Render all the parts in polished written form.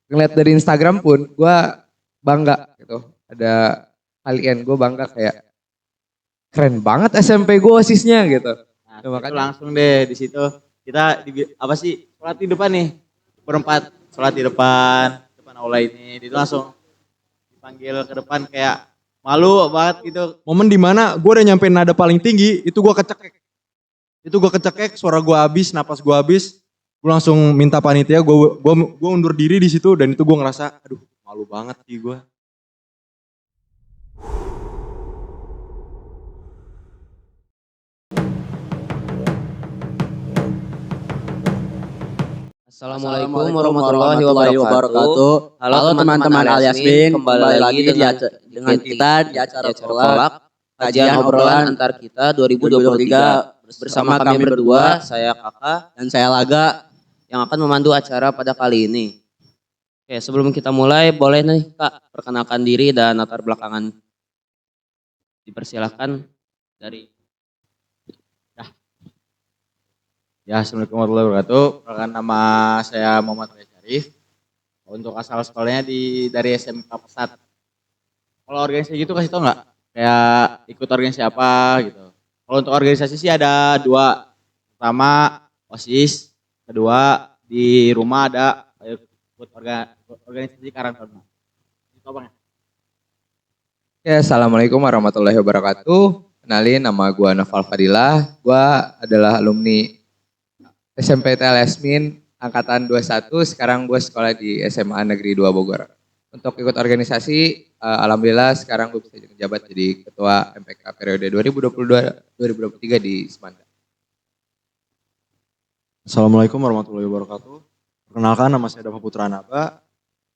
ngeliat dari Instagram pun gue bangga gitu. Ada kalian, gue bangga kayak keren banget SMP gue OSISnya gitu. Nah, Ya, itu langsung deh di situ kita apa sih sholat di depan nih berempat sholat di depan aula ini itu langsung dipanggil ke depan kayak malu banget gitu. Momen dimana gue udah nyampe nada paling tinggi, itu gue kecekek. Suara gue habis, napas gue habis. Gue langsung minta panitia, gue undur diri di situ dan itu gue ngerasa, aduh malu banget sih gue. Assalamualaikum warahmatullahi wabarakatuh. Halo teman-teman alias Bin, kembali lagi dengan kita di acara Kolak, kajian obrolan antar kita 2023 bersama kami berdua, saya Kakak dan saya Laga yang akan memandu acara pada kali ini. Oke, sebelum kita mulai boleh nih Kak perkenalkan diri dan latar belakangan. Dipersilakan dari Ya, assalamualaikum warahmatullahi wabarakatuh. Perkenalkan nama saya Muhammad Ray Syarif. Untuk asal sekolahnya dari SMK Pesat. Kalau organisasi gitu kasih tau nggak? Kayak ikut organisasi apa gitu. Kalau untuk organisasi sih ada dua. Pertama OSIS, kedua di rumah ada ikut organisasi Karang Taruna. Itu apa? Ya, assalamualaikum warahmatullahi wabarakatuh. Kenalin, nama gue Noval Fadilah. Gue adalah alumni SMP TLS Min angkatan 21. Sekarang gue sekolah di SMA Negeri 2 Bogor. Untuk ikut organisasi, alhamdulillah sekarang gue bisa menjabat jadi ketua MPK periode 2022-2023 di Semanda. Assalamualaikum warahmatullahi wabarakatuh. Perkenalkan nama saya Dava Putra Naba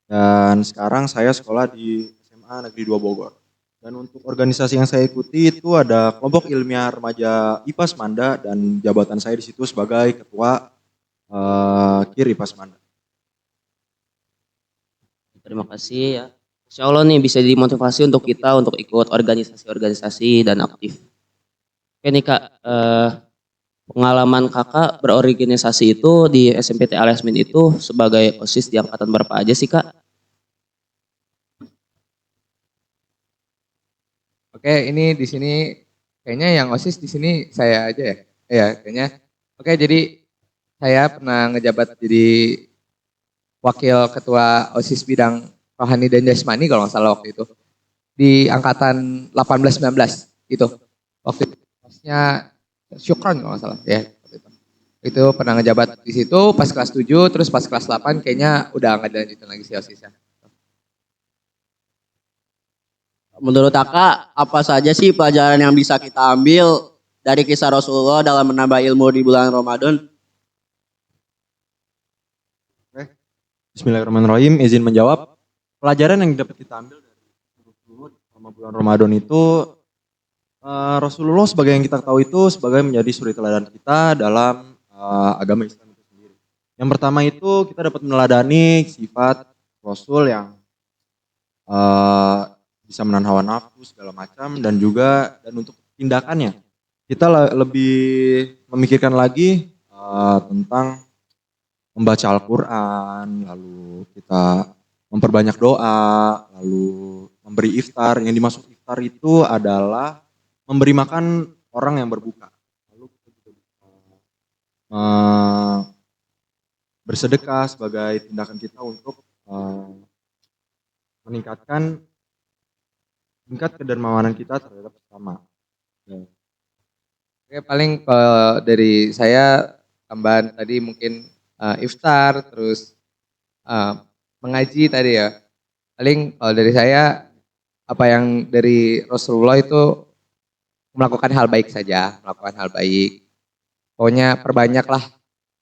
dan sekarang saya sekolah di SMA Negeri 2 Bogor. Dan untuk organisasi yang saya ikuti itu ada kelompok ilmiah remaja IPA Semanda dan jabatan saya di situ sebagai ketua KIR IPA Semanda. terima kasih ya. Insya Allah nih bisa jadi motivasi untuk kita untuk ikut organisasi-organisasi dan aktif. Oke nih Kak, pengalaman Kakak berorganisasi itu di SMPT Aliasmin itu sebagai OSIS di angkatan berapa aja sih Kak? Oke, ini di sini kayaknya yang OSIS di sini saya aja ya. Iya, kayaknya. Oke, jadi saya pernah ngejabat jadi wakil ketua OSIS bidang rohani dan jasmani kalau nggak salah waktu itu. Di angkatan 18-19 gitu. Waktu itu OSISnya Syukron kalau nggak salah ya. Itu pernah ngejabat di situ pas kelas 7, terus pas kelas 8 kayaknya udah nggak dilanjutin lagi si OSISnya. Menurut Kakak, apa saja sih pelajaran yang bisa kita ambil dari kisah Rasulullah dalam menambah ilmu di bulan Ramadan? Bismillahirrahmanirrahim, izin menjawab. Pelajaran yang dapat kita ambil dari selama bulan Ramadan itu Rasulullah sebagai yang kita tahu itu sebagai menjadi suri teladan kita dalam agama Islam itu sendiri. Yang pertama itu kita dapat meneladani sifat Rasul yang bisa menahan hawa nafsu segala macam dan untuk tindakannya kita lebih memikirkan lagi tentang membaca Al-Quran, lalu kita memperbanyak doa, lalu memberi iftar. Yang dimaksud iftar itu adalah memberi makan orang yang berbuka. Lalu kita juga bersedekah sebagai tindakan kita untuk meningkatkan tingkat kedermawanan kita terhadap sesama. Ya. Oke, paling dari saya tambahan tadi mungkin iftar, terus mengaji tadi ya. Paling kalau dari saya apa yang dari Rasulullah itu melakukan hal baik saja, melakukan hal baik. Pokoknya perbanyaklah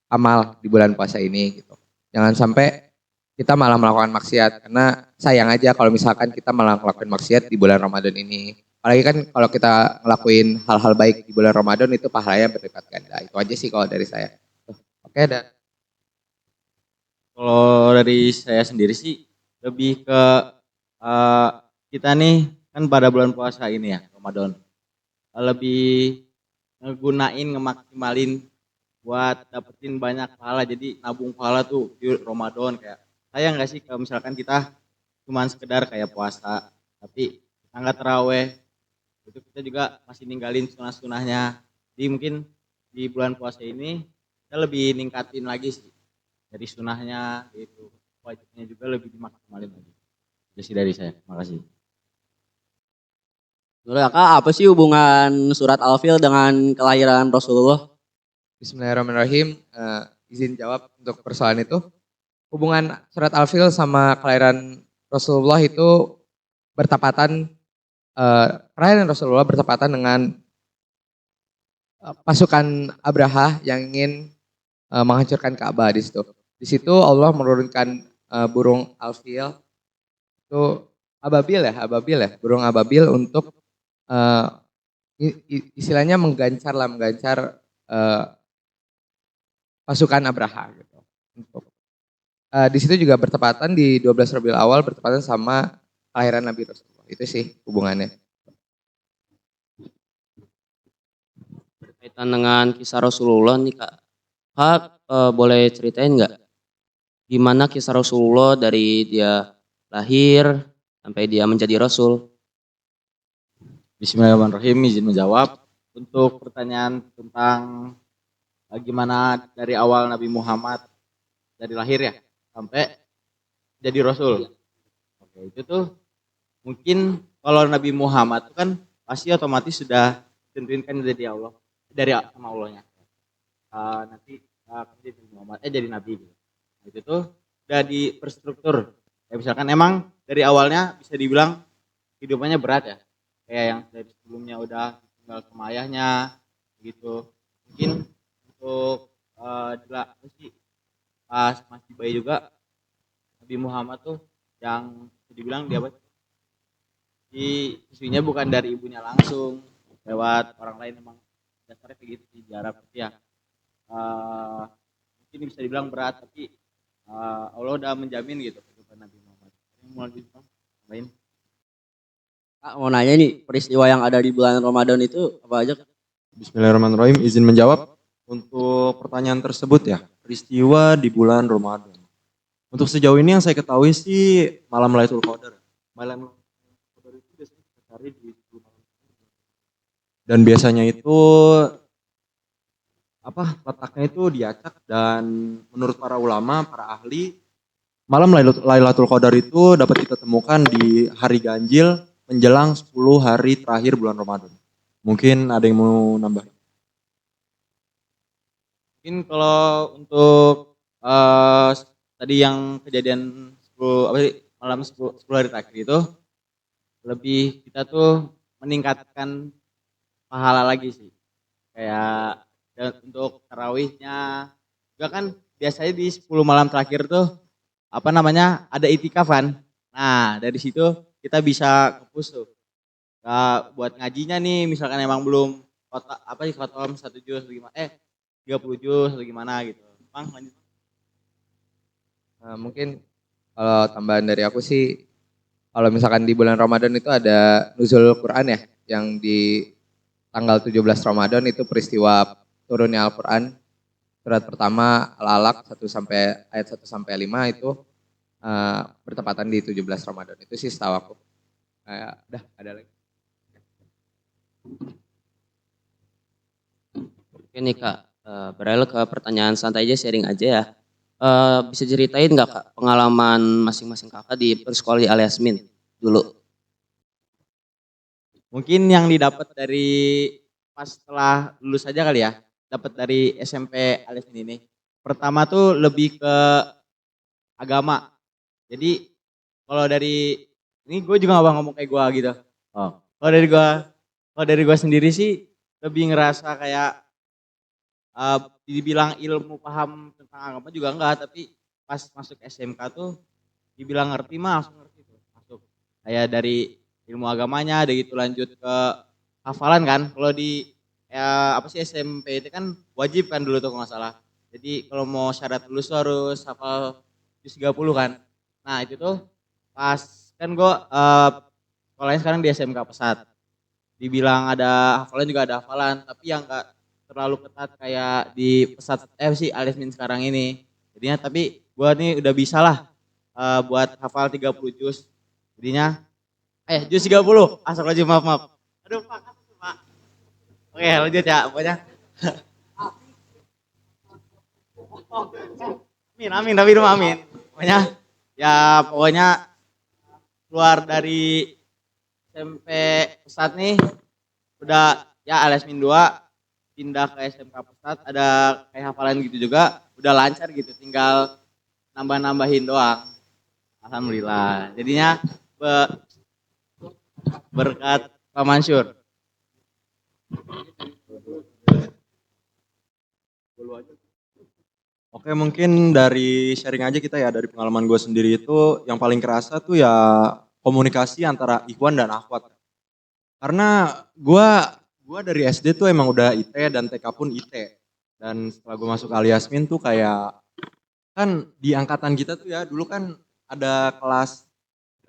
amal di bulan puasa ini gitu. Jangan sampai kita malah melakukan maksiat, karena sayang aja kalau misalkan kita malah melakukan maksiat di bulan Ramadan ini. Apalagi kan kalau kita ngelakuin hal-hal baik di bulan Ramadan itu pahalanya berlipat ganda. Itu aja sih kalau dari saya. Oke, dan Kalau dari saya sendiri sih lebih ke kita nih kan pada bulan puasa ini ya Ramadan lebih ngemaksimalin buat dapetin banyak pahala, jadi nabung pahala tuh di Ramadan kayak sayang nggak sih kalau misalkan kita cuman sekedar kayak puasa, tapi kita nggak terawih, itu kita juga masih ninggalin sunah-sunahnya. Jadi mungkin di bulan puasa ini kita lebih ningkatin lagi sih dari sunahnya, itu wajibnya juga lebih dimaksimalin lagi. Itu sih dari saya. Makasih. Menurut kakak apa sih hubungan surat Al-Fil dengan kelahiran Rasulullah? Bismillahirrahmanirrahim. Izin jawab untuk persoalan itu. Hubungan surat Al-Fil sama kelahiran Rasulullah itu bertepatan, kelahiran Rasulullah bertepatan dengan pasukan Abraha yang ingin menghancurkan Ka'bah di situ. Di situ Allah menurunkan burung Al-Fil itu ababil ya, burung ababil untuk istilahnya menggancar pasukan Abraha gitu. Untuk di situ juga bertepatan di 12 Rabiul Awal bertepatan sama kelahiran Nabi Rasulullah. Itu sih hubungannya. Berkaitan dengan kisah Rasulullah nih kak. Kak boleh ceritain nggak gimana kisah Rasulullah dari dia lahir sampai dia menjadi Rasul? Bismillahirrahmanirrahim, izin menjawab. Untuk pertanyaan tentang gimana dari awal Nabi Muhammad dari lahir ya sampai jadi Rasul. Oke, itu tuh mungkin kalau Nabi Muhammad itu kan pasti otomatis sudah ditentuin kan dari Allah, dari sama Allahnya. Nanti jadi Muhammad, jadi Nabi gitu. Itu tuh udah diperstruktur. Ya misalkan emang dari awalnya bisa dibilang hidupannya berat ya. Kayak yang dari sebelumnya udah tinggal sama ayahnya gitu. Mungkin untuk pas masih bayi juga Nabi Muhammad tuh yang bisa dibilang dia di isunya bukan dari ibunya langsung, lewat orang lain, emang dasarnya kayak gitu di Arab ya. Mungkin bisa dibilang berat, tapi Allah udah menjamin gitu kehidupan Nabi Muhammad. Ini mau lanjut lain. Kak mau nanya nih peristiwa yang ada di bulan Ramadan itu apa aja? Bismillahirrahmanirrahim, izin menjawab untuk pertanyaan tersebut ya, peristiwa di bulan Ramadan. Untuk sejauh ini yang saya ketahui sih malam Lailatul Qadar. Malam Lailatul Qadar itu biasanya kita cari di 10 malam. Dan biasanya itu letaknya itu diacak, dan menurut para ulama, para ahli, malam Lailatul Qadar itu dapat kita temukan di hari ganjil menjelang 10 hari terakhir bulan Ramadan. Mungkin ada yang mau nambah? Mungkin kalau untuk tadi yang kejadian 10 malam 10 hari terakhir itu lebih kita tuh meningkatkan pahala lagi sih. Kayak untuk tarawihnya juga kan biasanya di 10 malam terakhir tuh ada itikaf kan. Nah, dari situ kita bisa nge-push tuh. Buat ngajinya nih misalkan emang belum khotam 1 juz atau gimana 30 juz atau gimana gitu. Bang, lanjut. Mungkin kalau tambahan dari aku sih, kalau misalkan di bulan Ramadan itu ada nuzul Quran ya, yang di tanggal 17 Ramadan itu peristiwa turunnya Al-Quran. Surat pertama Al-Alaq 1 sampai 5 itu bertepatan di 17 Ramadan. Itu sih setahu aku. Udah, ada lagi. Oke nih kak, beralih ke pertanyaan santai aja, sharing aja ya. Bisa ceritain nggak kak pengalaman masing-masing kakak di persekolah di Al Yasmin dulu? Mungkin yang didapat dari pas setelah lulus aja kali ya, dapat dari SMP Alif ini. Pertama tuh lebih ke agama. Jadi kalau dari ini gue juga gak ngomong kayak gue gitu. Kalau dari gue sendiri sih lebih ngerasa kayak dibilang ilmu paham tentang agama juga enggak, tapi pas masuk SMK tuh dibilang ngerti mah langsung ngerti tuh. Masuk kayak dari ilmu agamanya, ada gitu lanjut ke hafalan kan. Kalau di SMP itu kan wajib kan dulu tuh kalau nggak salah. Jadi kalau mau syarat lulus tuh harus hafal juz 30 kan. Nah itu tuh pas kan gue sekolahnya sekarang di SMK Pesat. Dibilang ada hafalan juga ada hafalan, tapi yang enggak terlalu ketat kayak di Pesat Alif Min sekarang ini. Jadinya tapi gue nih udah bisa lah buat hafal 30 juz. Jadinya juz 30. Astagfirullahaladzim, maaf. Aduh Pak, Pak. Oke, lanjut ya pokoknya. Amin, tapi amin. Pokoknya keluar dari SMP Pusat nih udah ya alias min 2 pindah ke SMK Pusat, ada kayak hafalan gitu juga, udah lancar gitu, tinggal nambah-nambahin doang. Alhamdulillah. Jadinya berkat Pak Mansur. Oke, mungkin dari sharing aja kita ya, dari pengalaman gue sendiri itu yang paling kerasa tuh ya komunikasi antara Ikhwan dan Akhwat. Karena gue dari SD tuh emang udah IT dan TK pun IT. Dan setelah gue masuk Aliasmin tuh kayak, kan di angkatan kita tuh ya dulu kan ada kelas,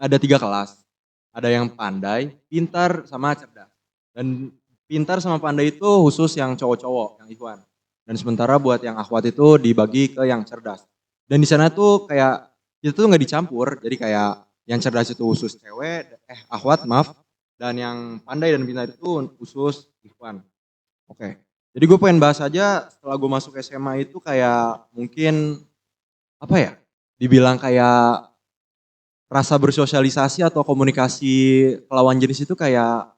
ada 3 kelas. Ada yang pandai, pintar, sama cerdas. Dan pintar sama pandai itu khusus yang cowok-cowok, yang Ikhwan. Dan sementara buat yang akhwat itu dibagi ke yang cerdas. Dan di sana tuh kayak itu tuh nggak dicampur. Jadi kayak yang cerdas itu khusus cewek, akhwat maaf. Dan yang pandai dan pintar itu khusus Ikhwan. Oke. Jadi gue pengen bahas aja setelah gue masuk SMA itu kayak mungkin apa ya? Dibilang kayak rasa bersosialisasi atau komunikasi lawan jenis itu kayak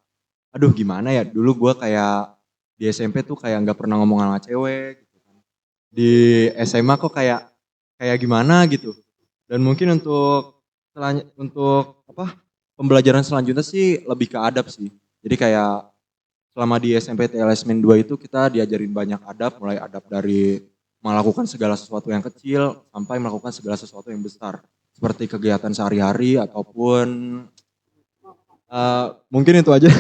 aduh gimana ya, dulu gue kayak di SMP tuh kayak nggak pernah ngomong sama cewek gitu kan. Di SMA kok kayak gimana gitu. Dan mungkin untuk apa pembelajaran selanjutnya sih lebih ke adab sih. Jadi kayak selama di SMP TLS Min 2 itu kita diajarin banyak adab, mulai adab dari melakukan segala sesuatu yang kecil sampai melakukan segala sesuatu yang besar. Seperti kegiatan sehari-hari ataupun mungkin itu aja.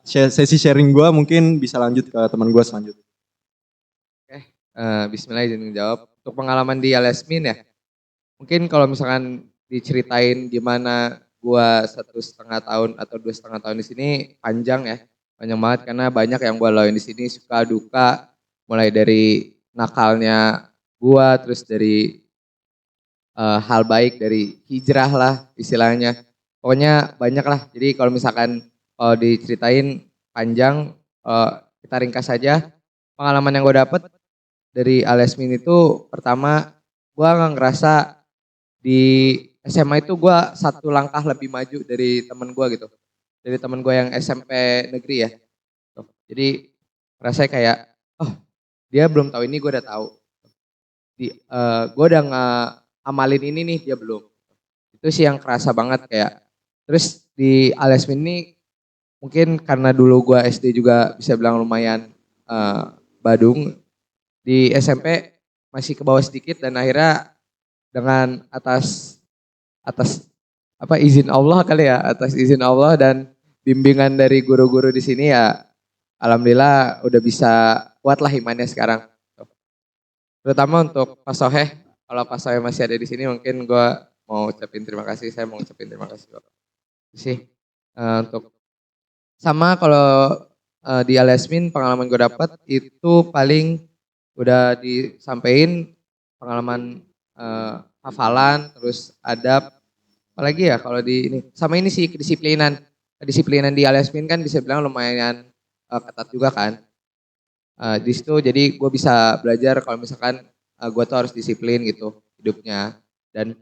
Sesi sharing gue, mungkin bisa lanjut ke teman gue selanjutnya. Bismillah izin menjawab. Untuk pengalaman di Alasmin ya, mungkin kalau misalkan diceritain gimana gua 1,5 tahun atau 2,5 tahun di sini panjang ya, panjang banget karena banyak yang gua laluin di sini, suka duka, mulai dari nakalnya gua, terus dari hal baik dari hijrah lah istilahnya. Pokoknya banyak lah. Jadi kalau misalkan diceritain panjang, kita ringkas saja. Pengalaman yang gue dapet dari Alesmin itu pertama gue nggak ngerasa di SMA itu gue satu langkah lebih maju dari temen gue gitu. Dari temen gue yang SMP negeri ya. Jadi rasanya kayak, oh dia belum tahu ini gue udah tahu. Gue udah amalin ini nih dia belum. Itu sih yang kerasa banget kayak. Terus di Alesmin ini mungkin karena dulu gue SD juga bisa bilang lumayan badung. Di SMP masih ke bawah sedikit dan akhirnya dengan atas apa izin Allah kali ya, atas izin Allah dan bimbingan dari guru-guru di sini ya alhamdulillah udah bisa kuat lah imannya sekarang. Terutama untuk Pak Soheh, kalau Pak Soheh masih ada di sini mungkin gue mau ucapin terima kasih, saya mau ucapin terima kasih Bapak. Sih untuk sama kalau di Alasmin pengalaman gue dapat itu paling udah disampaikan pengalaman hafalan, terus adab, apalagi ya kalau di ini sama ini sih kedisiplinan di Alasmin kan bisa bilang lumayan ketat juga kan. Di situ jadi gue bisa belajar kalau misalkan gue tuh harus disiplin gitu hidupnya dan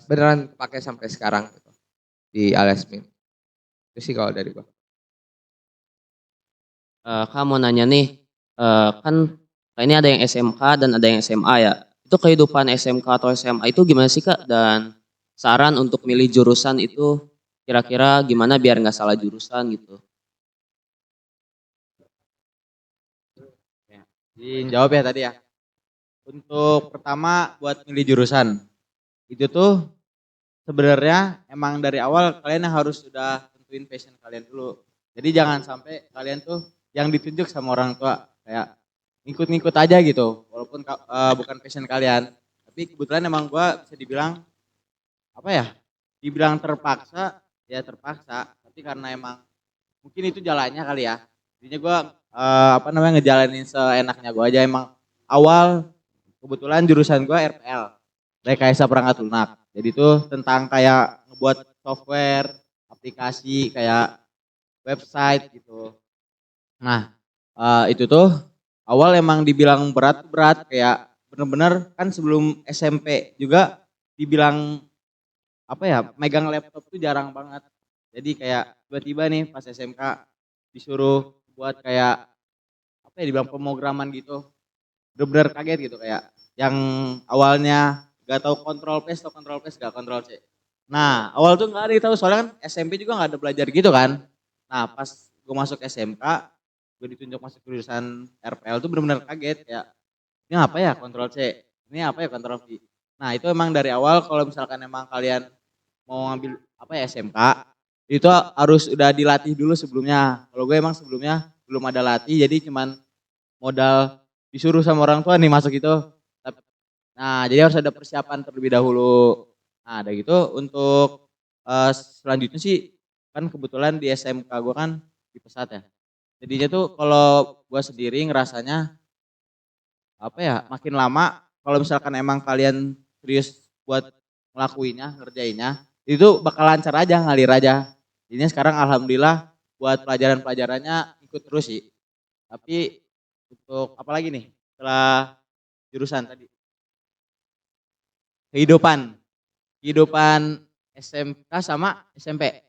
beneran pakai sampai sekarang gitu, di Alasmin. Itu sih kalau dari gue. Kak mau nanya nih, kan ini ada yang SMK dan ada yang SMA ya. Itu kehidupan SMK atau SMA itu gimana sih Kak? Dan saran untuk milih jurusan itu kira-kira gimana biar nggak salah jurusan gitu. Jawab ya tadi ya. Untuk pertama buat milih jurusan, itu tuh sebenarnya emang dari awal kalian harus sudah tentuin passion kalian dulu. Jadi jangan sampai kalian tuh yang ditunjuk sama orang tua kayak ngikut-ngikut aja gitu, walaupun bukan passion kalian. Tapi kebetulan emang gua bisa dibilang apa ya? Dibilang terpaksa, ya terpaksa. Tapi karena emang mungkin itu jalannya kali ya. Jadinya gua ngejalanin seenaknya gua aja emang awal kebetulan jurusan gua RPL. rekayasa perangkat lunak. Jadi itu tentang kayak ngebuat software, aplikasi kayak website gitu. Nah, itu tuh awal emang dibilang berat kayak bener-bener kan sebelum SMP juga dibilang apa ya, megang laptop tuh jarang banget. Jadi kayak tiba-tiba nih pas SMK disuruh buat kayak apa ya, dibilang pemrograman gitu. Bener-bener kaget gitu kayak yang awalnya gak tahu kontrol plus atau kontrol plus gak kontrol C. Nah awal tuh gak ada tahu soalnya kan SMP juga gak ada belajar gitu kan. Nah pas gue masuk SMK, gue ditunjuk masuk jurusan RPL tuh bener-bener kaget kayak ini apa ya kontrol C, ini apa ya kontrol V. Nah itu emang dari awal kalau misalkan emang kalian mau ngambil apa ya SMK, itu harus udah dilatih dulu sebelumnya. Kalau gue emang sebelumnya belum ada latih jadi cuman modal disuruh sama orang tua nih masuk itu. Nah, jadi harus ada persiapan terlebih dahulu. Nah, ada gitu untuk selanjutnya sih kan kebetulan di SMK gue kan di Pesat ya. Jadinya tuh kalau gue sendiri ngerasanya apa ya makin lama kalau misalkan emang kalian serius buat ngelakuinnya, ngerjainnya, itu bakal lancar aja, ngalir aja. Jadinya sekarang alhamdulillah buat pelajaran-pelajarannya ikut terus sih. Tapi untuk apa lagi nih setelah jurusan tadi? Kehidupan. Kehidupan SMK sama SMP.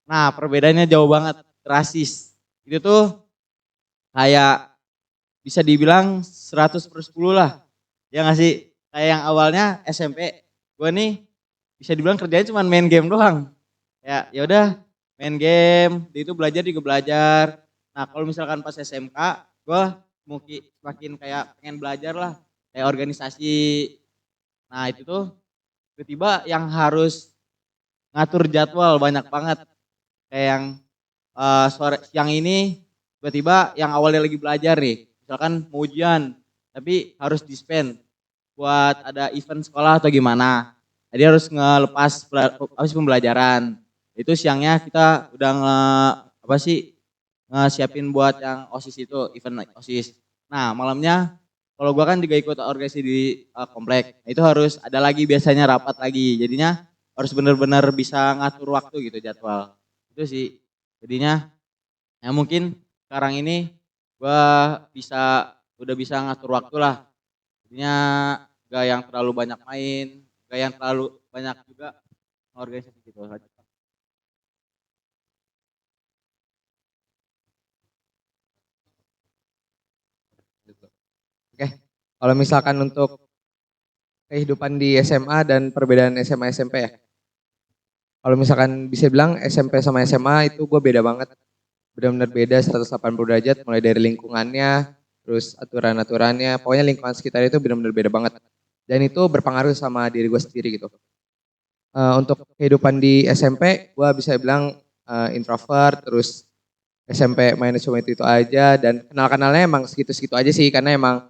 Nah perbedaannya jauh banget, drastis. Itu tuh kayak bisa dibilang 100/10 lah. Ya nggak sih? Kayak yang awalnya SMP, gue nih bisa dibilang kerjanya cuma main game doang. Ya udah main game, di itu belajar juga belajar. Nah kalau misalkan pas SMK, gue mungkin semakin kayak pengen belajar lah, kayak organisasi. Nah itu tuh tiba-tiba yang harus ngatur jadwal banyak banget. Kayak yang sore siang ini tiba-tiba yang awalnya lagi belajar nih, misalkan mau ujian, tapi harus di-spend buat ada event sekolah atau gimana. Jadi harus ngelepas habis pembelajaran. Itu siangnya kita udah apa sih siapin buat yang OSIS itu, event OSIS. Nah, malamnya kalau gua kan juga ikut organisasi di komplek. Nah, itu harus ada lagi biasanya rapat lagi. Jadinya harus benar-benar bisa ngatur waktu gitu jadwal. Itu sih. Jadinya ya mungkin sekarang ini gua udah bisa ngatur waktu lah. Jadinya gak yang terlalu banyak main, gak yang terlalu banyak juga organisasi gitu. Oke, kalau misalkan untuk kehidupan di SMA dan perbedaan SMA SMP ya. Kalau misalkan bisa bilang SMP sama SMA itu gue beda banget. Benar-benar beda 180 derajat mulai dari lingkungannya, terus aturan-aturannya, pokoknya lingkungan sekitar itu benar-benar beda banget. Dan itu berpengaruh sama diri gue sendiri gitu. Untuk kehidupan di SMP, gue bisa bilang introvert, terus SMP mainnya cuma itu aja, dan kenal-kenalnya emang segitu-segitu aja sih, karena emang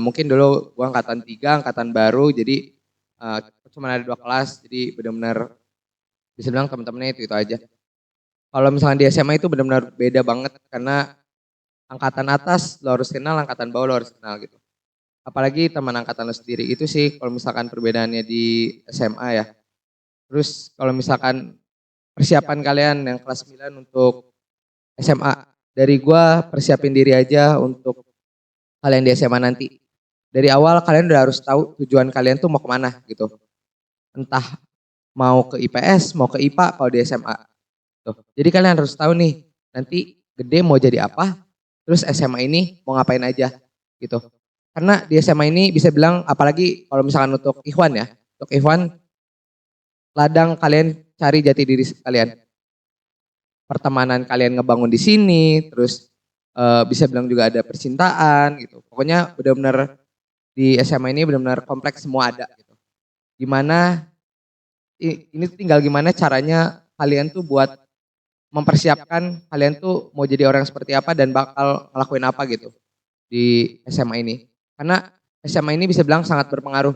mungkin dulu gue angkatan 3, angkatan baru, jadi cuma ada 2 kelas, jadi benar-benar bisa bilang teman-temannya itu aja. Kalau misalnya di SMA itu benar-benar beda banget, karena angkatan atas lo harus kenal, angkatan bawah lo harus kenal gitu. Apalagi teman angkatan lo sendiri, itu sih kalau misalkan perbedaannya di SMA ya. Terus kalau misalkan persiapan kalian yang kelas 9 untuk SMA, dari gua persiapin diri aja untuk kalian di SMA nanti. Dari awal kalian udah harus tahu tujuan kalian tuh mau kemana gitu. Entah mau ke IPS, mau ke IPA kalau di SMA. Tuh. Jadi kalian harus tahu nih, nanti gede mau jadi apa, terus SMA ini mau ngapain aja gitu. Karena di SMA ini bisa bilang, apalagi kalau misalkan untuk Ikhwan ya, untuk Ikhwan, ladang kalian cari jati diri kalian. Pertemanan kalian ngebangun di sini, terus bisa bilang juga ada percintaan gitu. Pokoknya benar-benar di SMA ini benar-benar kompleks semua ada gitu. Gimana ini tinggal gimana caranya kalian tuh buat mempersiapkan kalian tuh mau jadi orang seperti apa dan bakal ngelakuin apa gitu di SMA ini. Karena SMA ini bisa bilang sangat berpengaruh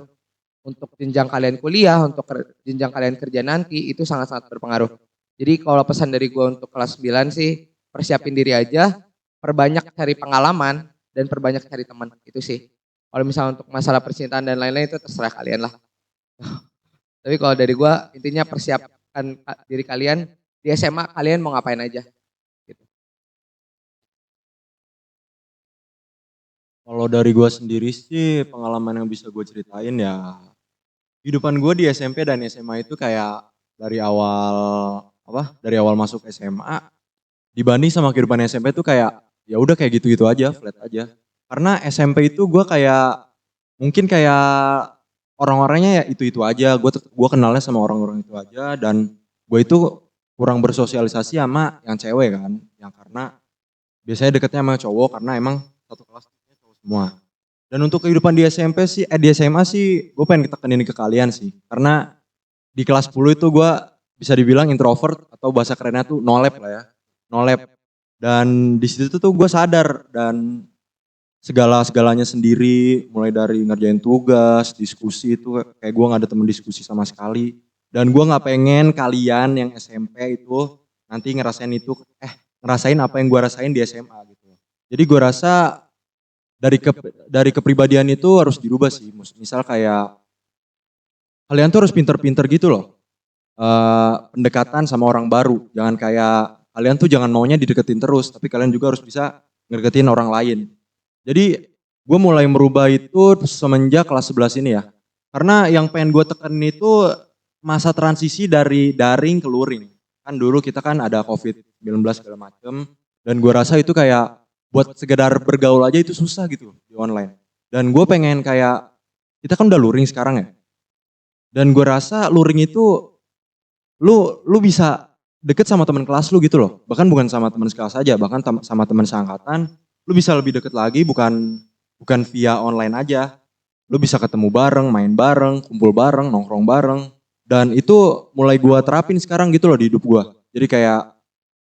untuk jenjang kalian kuliah, untuk jenjang kalian kerja nanti itu sangat-sangat berpengaruh. Jadi kalau pesan dari gue untuk kelas 9 sih, persiapin diri aja, perbanyak cari pengalaman dan perbanyak cari teman, itu sih. Kalau misalnya untuk masalah percintaan dan lain-lain itu terserah kalian lah. Tapi kalau dari gue intinya persiapkan diri kalian di SMA kalian mau ngapain aja. Gitu. Kalau dari gue sendiri sih pengalaman yang bisa gue ceritain ya kehidupan gue di SMP dan SMA itu kayak dari awal dari awal masuk SMA dibanding sama kehidupan SMP itu kayak ya udah kayak gitu-gitu aja, flat aja. Karena SMP itu gue kayak mungkin kayak orang-orangnya ya itu-itu aja. Gue kenalnya sama orang-orang itu aja dan gue itu kurang bersosialisasi sama yang cewek kan, yang karena biasanya deketnya sama cowok karena emang satu kelas cowok semua. Dan untuk kehidupan di SMP sih, di SMA sih gue pengen tekenin ke kalian sih. Karena di kelas 10 itu gue bisa dibilang introvert atau bahasa kerennya tuh no lab lah ya. No lab. Dan di situ tuh gue sadar dan segala-segalanya sendiri, mulai dari ngerjain tugas, diskusi itu kayak gue gak ada temen diskusi sama sekali. Dan gue gak pengen kalian yang SMP itu nanti ngerasain apa yang gue rasain di SMA gitu. Jadi gue rasa dari kepribadian itu harus dirubah sih. Misal kayak kalian tuh harus pinter-pinter gitu loh. Pendekatan sama orang baru. Jangan kayak kalian tuh jangan maunya dideketin terus, tapi kalian juga harus bisa ngedeketin orang lain. Jadi gue mulai merubah itu semenjak kelas 11 ini ya. Karena yang pengen gue tekenin itu masa transisi dari daring ke luring. Kan dulu kita kan ada COVID-19 segala macem. Dan gue rasa itu kayak buat sekedar bergaul aja itu susah gitu di online. Dan gue pengen kayak, kita kan udah luring sekarang ya. Dan gue rasa luring itu, lu bisa deket sama teman kelas lu gitu loh. Bahkan bukan sama teman sekelas aja, bahkan sama teman seangkatan. Lu bisa lebih deket lagi bukan via online aja. Lu bisa ketemu bareng, main bareng, kumpul bareng, nongkrong bareng. Dan itu mulai gua terapin sekarang gitu loh di hidup gua. Jadi kayak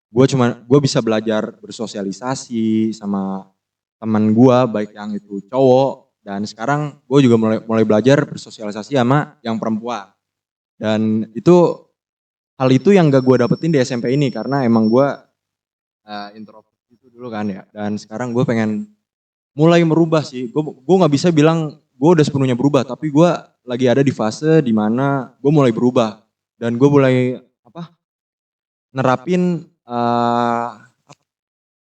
gue bisa belajar bersosialisasi sama teman gua baik yang itu cowok dan sekarang gue juga mulai belajar bersosialisasi sama yang perempuan. Dan hal itu yang gak gue dapetin di SMP ini karena emang gue introvert itu dulu kan ya. Dan sekarang gue pengen mulai merubah sih. Gue nggak bisa bilang gue udah sepenuhnya berubah, tapi gue lagi ada di fase dimana gue mulai berubah dan gue mulai nerapin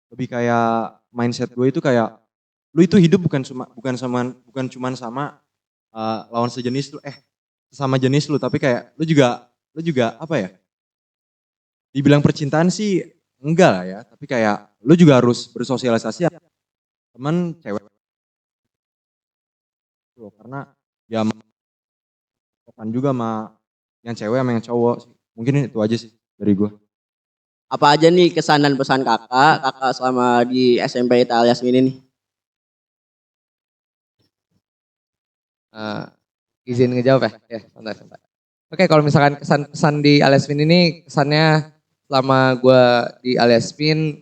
lebih kayak mindset gue itu kayak lu itu hidup bukan cuman sama lawan sejenis lu sesama jenis lu, tapi kayak lu juga apa ya? Dibilang percintaan sih enggak lah ya, tapi kayak lu juga harus bersosialisasi sama teman cewek. Karena ya kan juga sama yang cewek sama yang cowok sih. Mungkin itu aja sih dari gue. Apa aja nih kesan dan pesan kakak selama di SMP Ita alias Min ini? Izin ngejawab ya? Ya, santai. Oke, kalau misalkan kesan-pesan di Aliasmin ini, kesannya selama gue di Aliasmin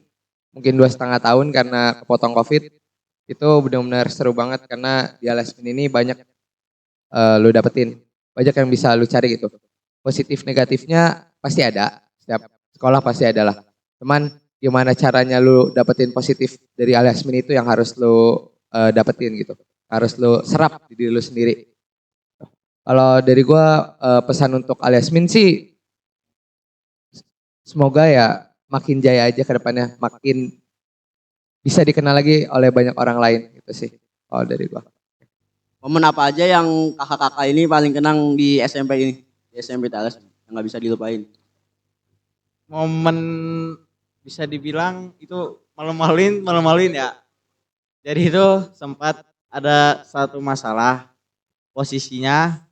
mungkin 2,5 tahun karena kepotong COVID, itu benar-benar seru banget karena di Aliasmin ini banyak lu dapetin, banyak yang bisa lu cari gitu. Positif negatifnya pasti ada, setiap sekolah pasti ada lah. Cuman gimana caranya lu dapetin positif dari Aliasmin itu yang harus lu dapetin gitu. Harus lu serap di diri lu sendiri. Kalau dari gue pesan untuk Aliasmin sih semoga ya makin jaya aja ke depannya, makin bisa dikenal lagi oleh banyak orang lain gitu sih kalau dari gue. Momen apa aja yang kakak-kakak ini paling kenang di SMP ini? Di SMP Ita alias yang gak bisa dilupain. Momen bisa dibilang itu malu-maluin ya. Jadi itu sempat ada satu masalah, posisinya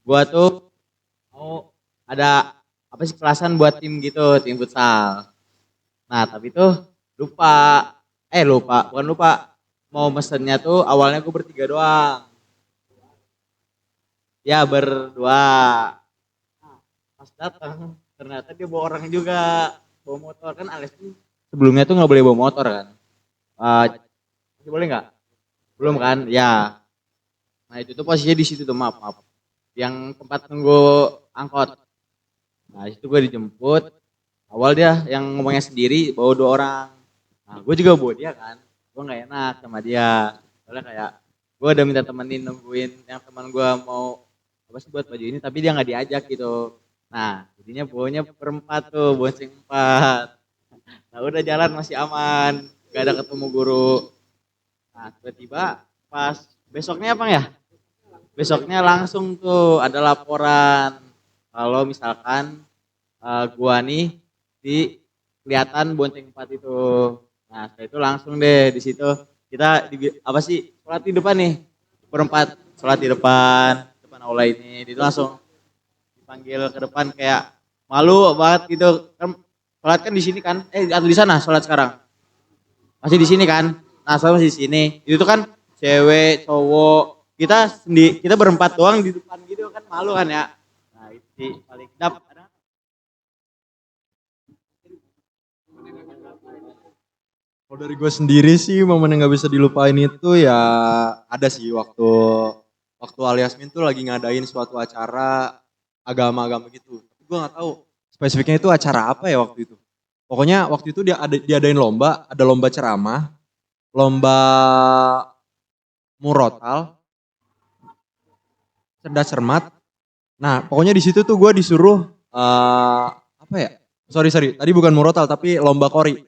gua tuh mau ada kelasan buat tim gitu, tim futsal. Nah tapi tuh bukan lupa, mau mesennya tuh awalnya gue bertiga doang. Ya berdua. Nah, pas datang ternyata dia bawa orang juga, bawa motor kan Alex tuh sebelumnya tuh nggak boleh bawa motor kan. Masih boleh nggak? Belum kan? Ya. Nah itu tuh posisinya di situ tuh maaf. Yang tempat tunggu angkot. Nah itu gue dijemput. Awal dia yang ngomongnya sendiri bawa 2 orang. Nah gue juga bawa dia kan. Gue gak enak sama dia. Soalnya kayak gue udah minta temenin nungguin yang teman gue mau apa sih buat baju ini, tapi dia nggak diajak gitu. Nah jadinya bawanya berempat tuh, bonceng 4. Nah udah jalan masih aman, gak ada ketemu guru. Nah tiba-tiba pas besoknya apa ya? Besoknya langsung tuh ada laporan kalau misalkan gua nih di kelihatan bonceng 4 itu. Nah setelah itu langsung deh di situ kita apa sih sholat di depan nih berempat, sholat di depan aula ini. Itu langsung dipanggil ke depan kayak malu banget gitu. Kan sholat kan di sini kan? Atau di sana sholat sekarang? Masih di sini kan? Nah, sholat masih di sini. Itu tuh kan cewek, cowok, kita berempat doang di depan gitu kan malu kan ya. Nah, itu sih paling dapat. Kalau dari gue sendiri sih momen yang gak bisa dilupain itu ya ada sih waktu Aliasmin tuh lagi ngadain suatu acara agama-agama gitu. Tapi gue nggak tahu spesifiknya itu acara apa ya waktu itu. Pokoknya waktu itu diadain lomba, ada lomba ceramah, lomba murotal, cerdas cermat. Nah, pokoknya di situ tuh gue disuruh apa ya? Sorry, tadi bukan murotal tapi lomba kori.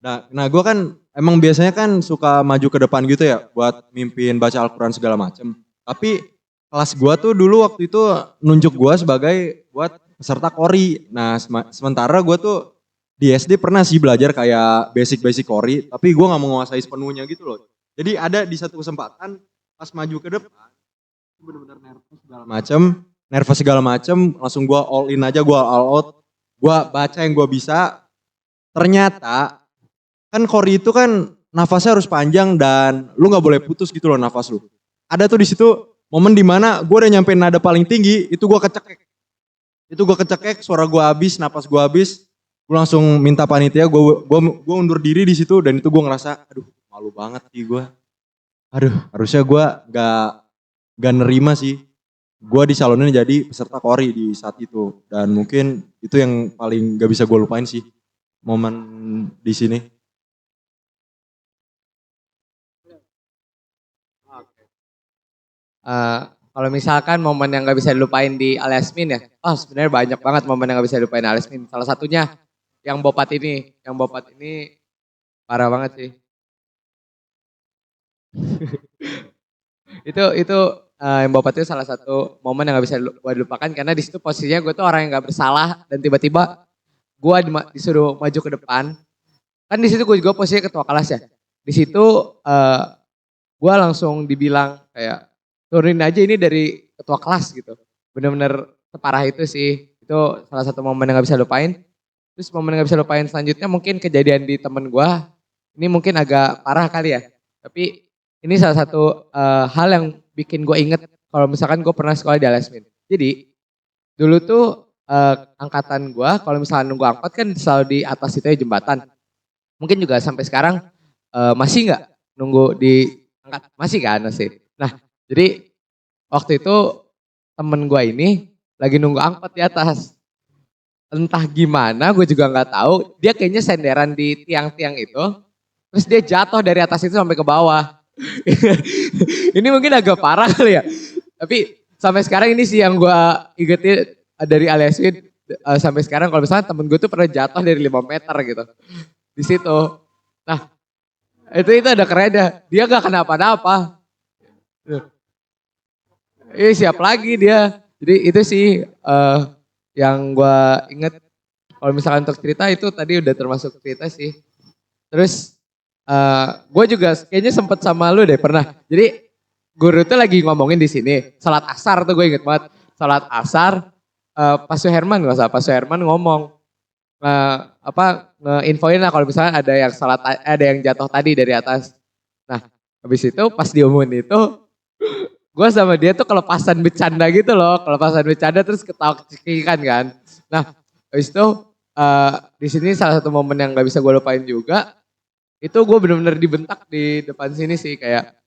Nah gue kan emang biasanya kan suka maju ke depan gitu ya buat mimpin baca Al-Quran segala macem. Tapi kelas gue tuh dulu waktu itu nunjuk gue sebagai buat peserta kori. Nah sementara gue tuh di SD pernah sih belajar kayak basic-basic kori, tapi gue gak mau menguasai sepenuhnya gitu loh. Jadi ada di satu kesempatan pas maju ke depan, bener-bener nervous segala macem, langsung gue all in aja, gue all out. Gue baca yang gue bisa, ternyata kan kori itu kan nafasnya harus panjang dan lu nggak boleh putus gitu loh nafas lu. Ada tuh di situ momen dimana gue udah nyampe nada paling tinggi, itu gue kecekek. Suara gue habis, napas gue habis. Gue langsung minta panitia, gue undur diri di situ dan itu gue ngerasa, aduh malu banget sih gue. Aduh harusnya gue gak nerima sih. Gue dicalonin jadi peserta kori di saat itu. Dan mungkin itu yang paling gak bisa gue lupain sih momen di sini. Kalau misalkan momen yang gak bisa dilupain di Aliasmin ya, sebenarnya banyak banget momen yang gak bisa dilupain di Aliasmin. Salah satunya yang bopat ini parah banget sih. itu yang bopat itu salah satu momen yang gak bisa gue lupakan karena di situ posisinya gue tuh orang yang gak bersalah dan tiba-tiba gue disuruh maju ke depan. Kan di situ gue juga posisinya ketua kelas ya. Di situ gue langsung dibilang kayak turunin aja ini dari ketua kelas gitu. Bener-bener separah itu sih. Itu salah satu momen yang gak bisa lupain. Terus momen yang gak bisa lupain selanjutnya mungkin kejadian di temen gue. Ini mungkin agak parah kali ya. Tapi ini salah satu hal yang bikin gue inget kalau misalkan gue pernah sekolah di Aliasmin. Jadi dulu tuh angkatan gue kalau misalkan nunggu angkot kan selalu di atas itu ya jembatan. Mungkin juga sampai sekarang masih nggak nunggu di angkat? Masih kan masih. Nah jadi waktu itu temen gue ini lagi nunggu angkot di atas. Entah gimana gue juga nggak tahu. Dia kayaknya senderan di tiang-tiang itu. Terus dia jatuh dari atas itu sampai ke bawah. Ini mungkin agak parah kali ya. Tapi sampai sekarang ini sih yang gue ingetin dari Aliasmin. Sampai sekarang kalau misalnya temen gue tuh pernah jatuh dari 5 meter gitu. Di situ. Nah itu ada kerennya. Dia gak kenapa-napa. Siap lagi dia. Jadi itu sih yang gue inget. Kalau misalkan untuk cerita itu tadi udah termasuk cerita sih. Terus gue juga kayaknya sempet sama lu deh pernah. Jadi guru tuh lagi ngomongin di sini. Salat asar tuh gue inget banget. Salat asar Pak Suherman gak usah. Pak Suherman ngomong. Ngeinfoin lah kalau misalnya ada yang jatuh tadi dari atas. Nah habis itu pas diumumin itu gue sama dia tuh kelepasan bercanda gitu loh, kelepasan bercanda terus ketawa cekikan kan. Nah, habis itu di sini salah satu momen yang gak bisa gue lupain juga, itu gue bener-bener dibentak di depan sini sih kayak,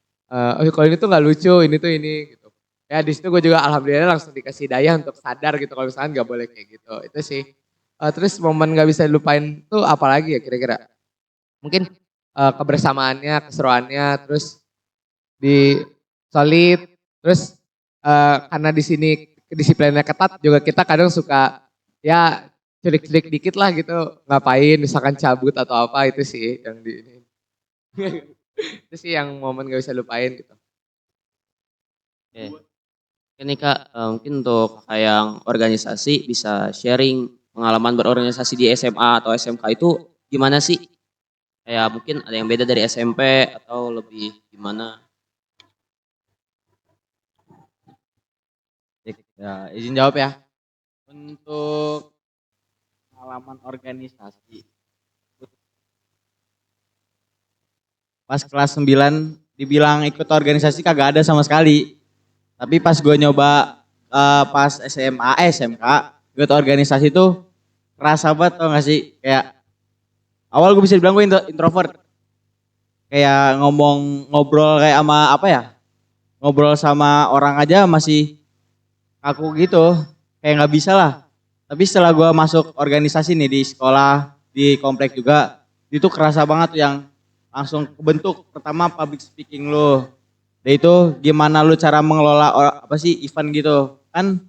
kalau ini tuh gak lucu, ini tuh ini gitu. Ya di situ gue juga alhamdulillah langsung dikasih daya untuk sadar gitu kalau misalkan gak boleh kayak gitu. Itu sih. Terus momen gak bisa dilupain tuh apalagi ya kira-kira? Mungkin kebersamaannya, keseruannya, terus di solid. Terus karena di sini kedisiplinannya ketat juga kita kadang suka ya culik-culik dikit lah gitu. Ngapain misalkan cabut atau apa itu sih yang di ini. Itu sih yang momen gak bisa lupain gitu. Oke. Ini Kak, mungkin untuk kakak yang organisasi bisa sharing pengalaman berorganisasi di SMA atau SMK itu gimana sih? Kayak mungkin ada yang beda dari SMP atau lebih gimana? Ya, izin jawab ya. Untuk pengalaman organisasi. Pas kelas 9 dibilang ikut organisasi kagak ada sama sekali. Tapi pas gue nyoba pas SMA, SMK, ikut organisasi itu kerasa banget tau gak sih? Kayak awal gue bisa dibilang gue introvert. Kayak ngobrol kayak sama apa ya? Ngobrol sama orang aja masih aku gitu. Kayak gak bisa lah. Tapi setelah gue masuk organisasi nih di sekolah, di komplek juga, itu kerasa banget tuh yang langsung kebentuk. Pertama public speaking lo. Dan itu gimana lu cara mengelola apa sih event gitu. Kan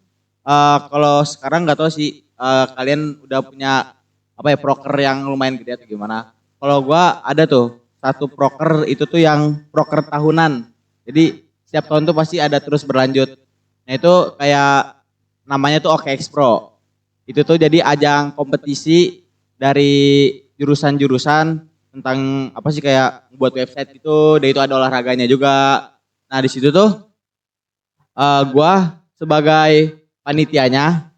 kalau sekarang gak tahu sih kalian udah punya apa ya proker yang lumayan gede atau gimana. Kalau gua ada tuh satu proker itu tuh yang proker tahunan. Jadi setiap tahun tuh pasti ada terus berlanjut. Nah itu kayak namanya tuh OKX Pro. Itu tuh jadi ajang kompetisi dari jurusan-jurusan tentang apa sih kayak buat website gitu. Dan itu ada olahraganya juga. Nah di situ tuh gua sebagai panitianya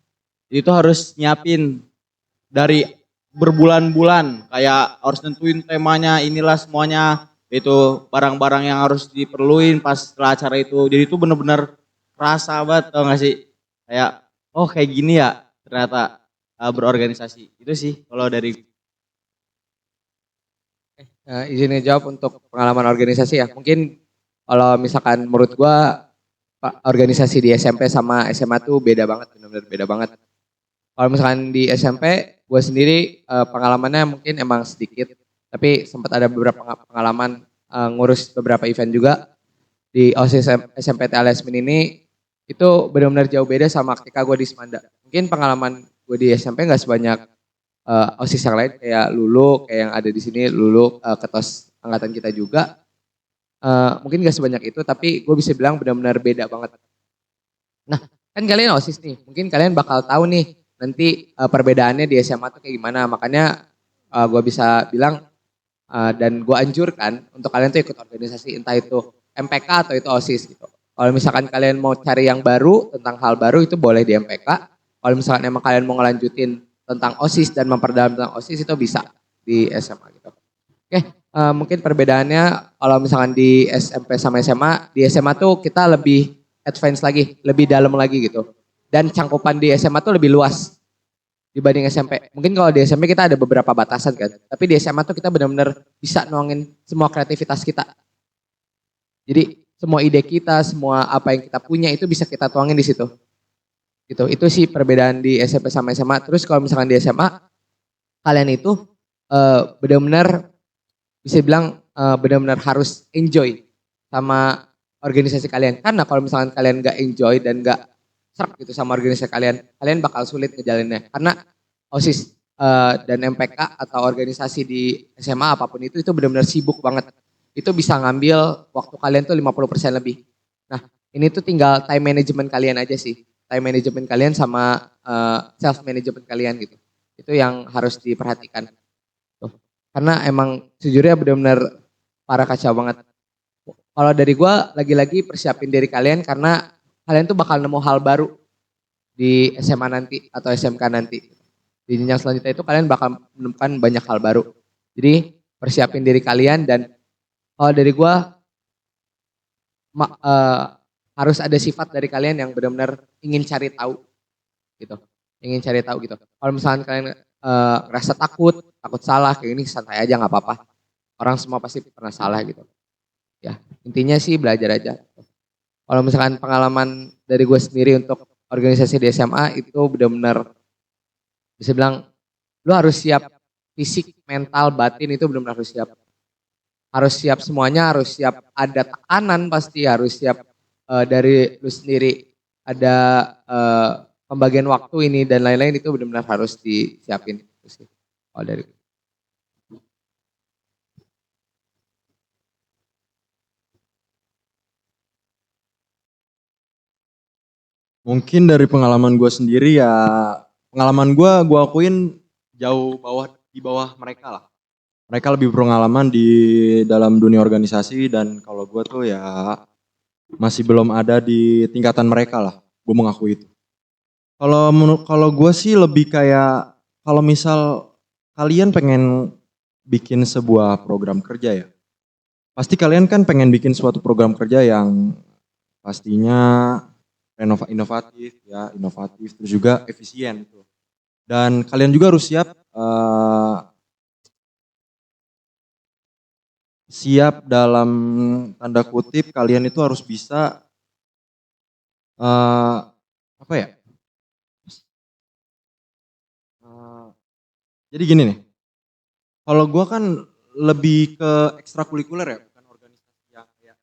itu harus nyiapin dari berbulan-bulan kayak harus nentuin temanya inilah semuanya itu barang-barang yang harus diperluin pas setelah acara itu. Jadi itu bener-bener rasa banget tau gak sih kayak oh kayak gini ya ternyata berorganisasi itu sih kalau dari Izin jawab untuk pengalaman organisasi ya. Mungkin kalau misalkan menurut gua organisasi di SMP sama SMA tuh beda banget, benar-benar beda banget. Kalau misalkan di SMP, gue sendiri pengalamannya mungkin emang sedikit, tapi sempat ada beberapa pengalaman ngurus beberapa event juga di OSIS SMPT Alias Min ini. Itu benar-benar jauh beda sama ketika gue di Semanda. Mungkin pengalaman gue di SMP nggak sebanyak OSIS yang lain kayak Lulu, kayak yang ada di sini Lulu ketos angkatan kita juga. Mungkin gak sebanyak itu, tapi gue bisa bilang benar-benar beda banget. Nah, kan kalian OSIS nih, mungkin kalian bakal tahu nih nanti perbedaannya di SMA tuh kayak gimana. Makanya gue bisa bilang dan gue anjurkan untuk kalian tuh ikut organisasi, entah itu MPK atau itu OSIS gitu. Kalau misalkan kalian mau cari yang baru, tentang hal baru itu boleh di MPK. Kalau misalkan emang kalian mau ngelanjutin tentang OSIS dan memperdalam tentang OSIS itu bisa di SMA gitu. Oke, mungkin perbedaannya kalau misalkan di SMP sama SMA, di SMA tuh kita lebih advance lagi, lebih dalam lagi gitu. Dan cangkupan di SMA tuh lebih luas dibanding SMP. Mungkin kalau di SMP kita ada beberapa batasan kan, tapi di SMA tuh kita benar-benar bisa nuangin semua kreativitas kita. Jadi semua ide kita, semua apa yang kita punya itu bisa kita tuangin di situ. Gitu. Itu sih perbedaan di SMP sama SMA. Terus kalau misalkan di SMA, kalian itu benar-benar bisa bilang benar-benar harus enjoy sama organisasi kalian. Karena kalau misalkan kalian gak enjoy dan gak serap gitu sama organisasi kalian, kalian bakal sulit ngejalinnya. Karena OSIS dan MPK atau organisasi di SMA apapun itu benar-benar sibuk banget. Itu bisa ngambil waktu kalian tuh 50% lebih. Nah, ini tuh tinggal time management kalian aja sih. Time management kalian sama self management kalian gitu. Itu yang harus diperhatikan. Karena emang sejujurnya benar-benar para kacau banget. Kalau dari gue lagi-lagi persiapin diri kalian karena kalian tuh bakal nemu hal baru di SMA nanti atau SMK nanti. Di jenjang selanjutnya itu kalian bakal menemukan banyak hal baru. Jadi persiapin diri kalian dan kalau dari gue harus ada sifat dari kalian yang benar-benar ingin cari tahu gitu. Ingin cari tahu gitu. Kalau misalnya kalian rasa takut salah kayak ini santai aja nggak apa-apa. Orang semua pasti pernah salah gitu. Ya intinya sih belajar aja. Kalau misalkan pengalaman dari gue sendiri untuk organisasi di SMA itu benar-benar bisa bilang lu harus siap fisik, mental, batin itu benar-benar harus siap. Harus siap semuanya, harus siap ada tekanan pasti, harus siap dari lu sendiri ada pembagian waktu ini dan lain-lain itu benar-benar harus disiapin itu sih. Kalau dari Mungkin dari pengalaman gue sendiri ya, pengalaman gue akuin jauh di bawah mereka lah. Mereka lebih berpengalaman di dalam dunia organisasi dan kalau gue tuh ya masih belum ada di tingkatan mereka lah. Gue mengakui itu. Kalau gue sih lebih kayak kalau misal kalian pengen bikin sebuah program kerja ya, pasti kalian kan pengen bikin suatu program kerja yang pastinya inovatif terus juga efisien gitu. Dan kalian juga harus siap dalam tanda kutip kalian itu harus bisa apa ya? Jadi gini nih, kalau gue kan lebih ke ekstrakurikuler ya, bukan organisasi yang kayak.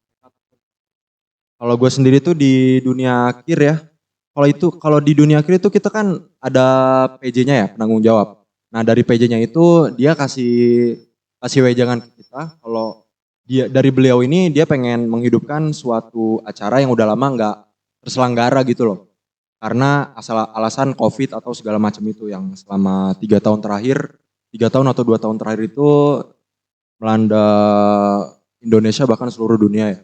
Kalau gue sendiri tuh di dunia akhir ya, kalau di dunia akhir itu kita kan ada PJ-nya ya, penanggung jawab. Nah dari PJ-nya itu dia kasih wejangan ke kita, kalau dari beliau ini dia pengen menghidupkan suatu acara yang udah lama nggak terselenggara gitu loh. Karena alasan COVID atau segala macam itu yang selama 3 tahun terakhir, 3 tahun atau 2 tahun terakhir itu melanda Indonesia bahkan seluruh dunia ya.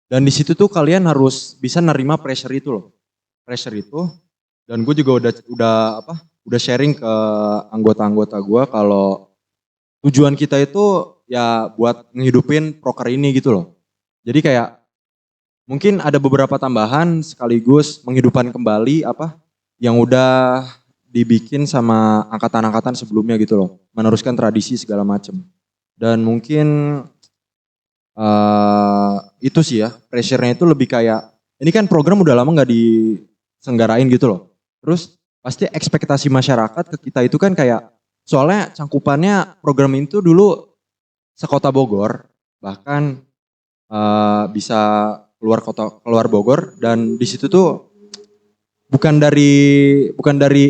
Dan di situ tuh kalian harus bisa nerima pressure itu loh. Pressure itu. Dan gue juga udah sharing ke anggota-anggota gue kalau tujuan kita itu ya buat ngehidupin proker ini gitu loh. Jadi kayak mungkin ada beberapa tambahan sekaligus menghidupkan kembali yang udah dibikin sama angkatan-angkatan sebelumnya gitu loh. Meneruskan tradisi segala macem. Dan mungkin itu sih ya, pressure-nya itu lebih kayak, ini kan program udah lama nggak diselenggarain gitu loh. Terus pasti ekspektasi masyarakat ke kita itu kan kayak, soalnya cangkupannya program itu dulu sekota Bogor, bahkan bisa keluar Bogor, dan di situ tuh bukan dari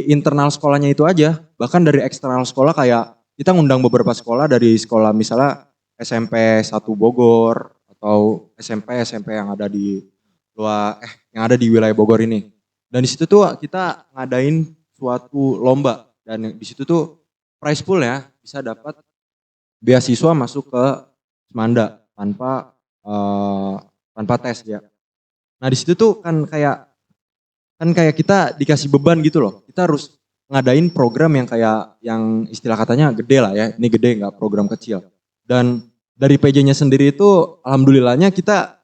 internal sekolahnya itu aja, bahkan dari eksternal sekolah kayak kita ngundang beberapa sekolah dari sekolah misalnya SMP 1 Bogor atau SMP yang ada di wilayah Bogor ini. Dan di situ tuh kita ngadain suatu lomba dan di situ tuh prize pool ya bisa dapat beasiswa masuk ke Semanda tanpa tes ya. Nah di situ tuh kan kayak kita dikasih beban gitu loh. Kita harus ngadain program yang istilah katanya gede lah ya. Ini gede nggak program kecil. Dan dari PJ-nya sendiri itu alhamdulillahnya kita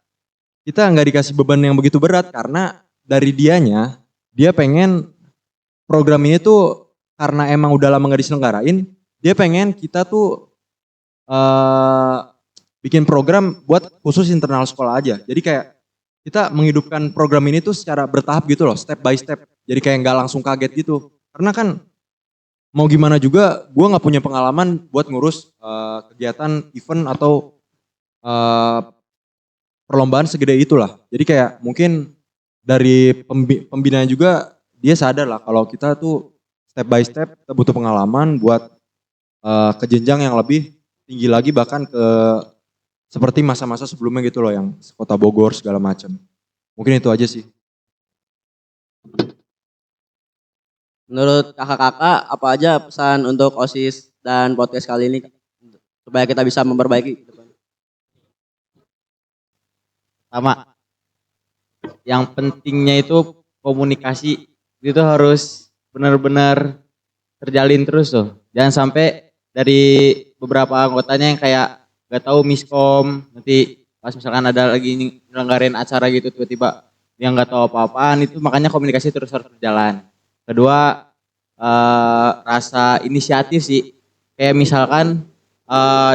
nggak dikasih beban yang begitu berat karena dari dia pengen program ini tuh karena emang udah lama nggak diselenggarain, dia pengen kita tuh bikin program buat khusus internal sekolah aja. Jadi kayak kita menghidupkan program ini tuh secara bertahap gitu loh, step by step. Jadi kayak nggak langsung kaget gitu. Karena kan mau gimana juga gue gak punya pengalaman buat ngurus kegiatan event atau perlombaan segede itulah. Jadi kayak mungkin dari pembinaan juga dia sadar lah kalau kita tuh step by step kita butuh pengalaman buat ke jenjang yang lebih tinggi lagi bahkan ke seperti masa-masa sebelumnya gitu loh yang kota Bogor segala macam. Mungkin itu aja sih. Menurut kakak-kakak, apa aja pesan untuk OSIS dan podcast kali ini supaya kita bisa memperbaiki? Sama, yang pentingnya itu komunikasi itu harus benar-benar terjalin terus tuh. Jangan sampai dari beberapa anggotanya yang kayak gak tahu miskom, nanti pas misalkan ada lagi nyelenggarain acara gitu tiba-tiba yang gak tahu apa-apaan, itu makanya komunikasi terus harus berjalan. Kedua, rasa inisiatif sih. Kayak misalkan